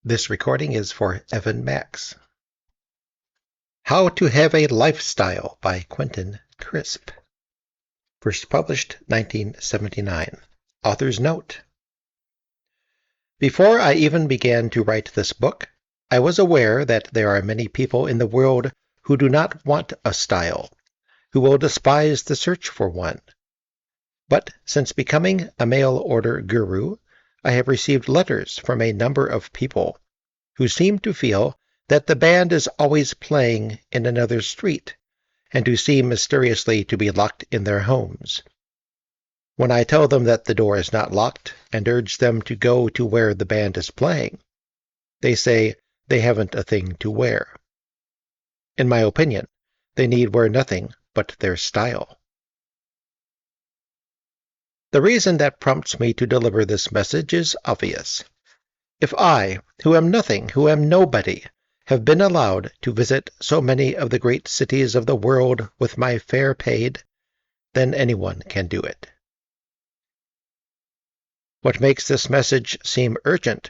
This recording is for Evan Max. How to Have a Lifestyle by Quentin Crisp. First published 1979. Author's note. Before I even began to write this book, I was aware that there are many people in the world who do not want a style, who will despise the search for one. But since becoming a mail-order guru, I have received letters from a number of people who seem to feel that the band is always playing in another street, and who seem mysteriously to be locked in their homes. When I tell them that the door is not locked and urge them to go to where the band is playing, they say they haven't a thing to wear. In my opinion, they need wear nothing but their style. The reason that prompts me to deliver this message is obvious. If I, who am nothing, who am nobody, have been allowed to visit so many of the great cities of the world with my fare paid, then anyone can do it. What makes this message seem urgent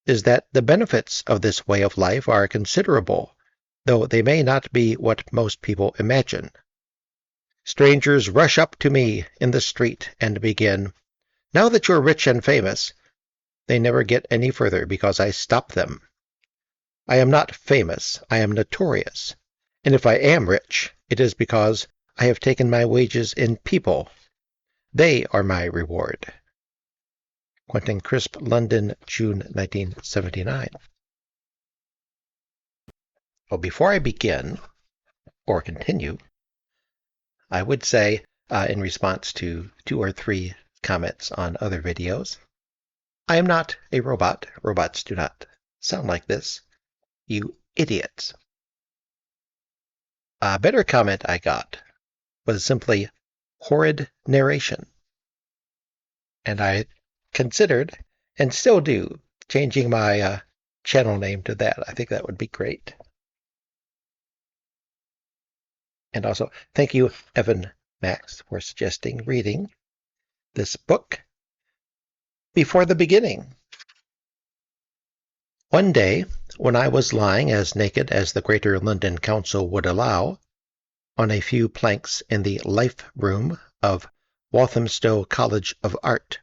is that the benefits of this way of life are considerable, though they may not be what most people imagine. Strangers rush up to me in the street and begin, "Now that you're rich and famous," they never get any further because I stop them. I am not famous, I am notorious, and if I am rich, it is because I have taken my wages in people. They are my reward. Quentin Crisp, London, June 1979. Well, before I begin, or continue, I would say, in response to 2 or 3 comments on other videos, I am not a robot. Robots do not sound like this. You idiots. A better comment I got was simply horrid narration. And I considered, and still do, changing my channel name to that. I think that would be great. And also, thank you, Evan Max, for suggesting reading this book before the beginning. One day, when I was lying as naked as the Greater London Council would allow, on a few planks in the Life Room of Walthamstow College of Art,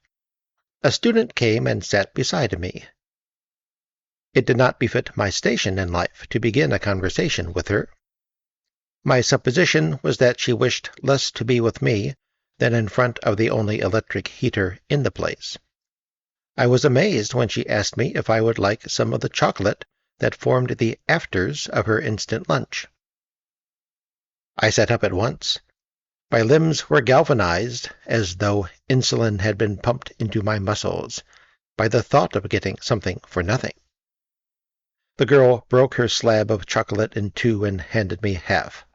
a student came and sat beside me. It did not befit my station in life to begin a conversation with her. My supposition was that she wished less to be with me than in front of the only electric heater in the place. I was amazed when she asked me if I would like some of the chocolate that formed the afters of her instant lunch. I sat up at once. My limbs were galvanized, as though insulin had been pumped into my muscles, by the thought of getting something for nothing. The girl broke her slab of chocolate in 2 and handed me half.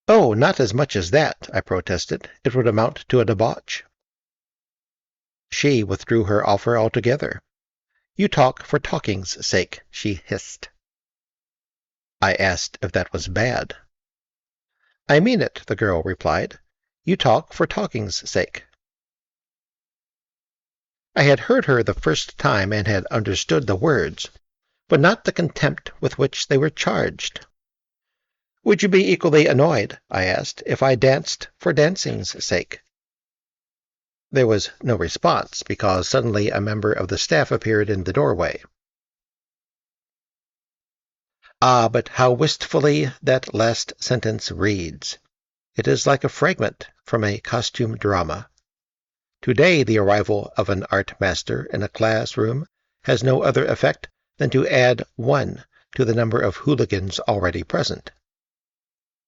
"Oh, not as much as that," I protested. "It would amount to a debauch." She withdrew her offer altogether. "You talk for talking's sake," she hissed. I asked if that was bad. "I mean it," the girl replied. "You talk for talking's sake." I had heard her the first time and had understood the words, but not the contempt with which they were charged. "Would you be equally annoyed," I asked, "if I danced for dancing's sake?" There was no response, because suddenly a member of the staff appeared in the doorway. Ah, but how wistfully that last sentence reads. It is like a fragment from a costume drama. Today the arrival of an art master in a classroom has no other effect than to add 1 to the number of hooligans already present.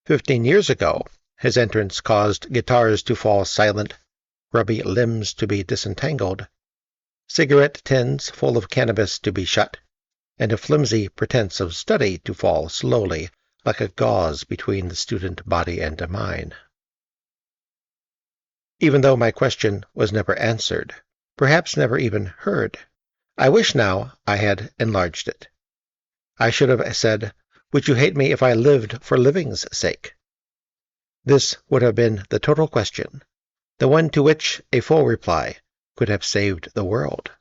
15 years ago, his entrance caused guitars to fall silent, grubby limbs to be disentangled, cigarette tins full of cannabis to be shut, and a flimsy pretense of study to fall slowly like a gauze between the student body and mind. Even though my question was never answered, perhaps never even heard, I wish now I had enlarged it. I should have said, "Would you hate me if I lived for living's sake?" This would have been the total question, the one to which a full reply could have saved the world.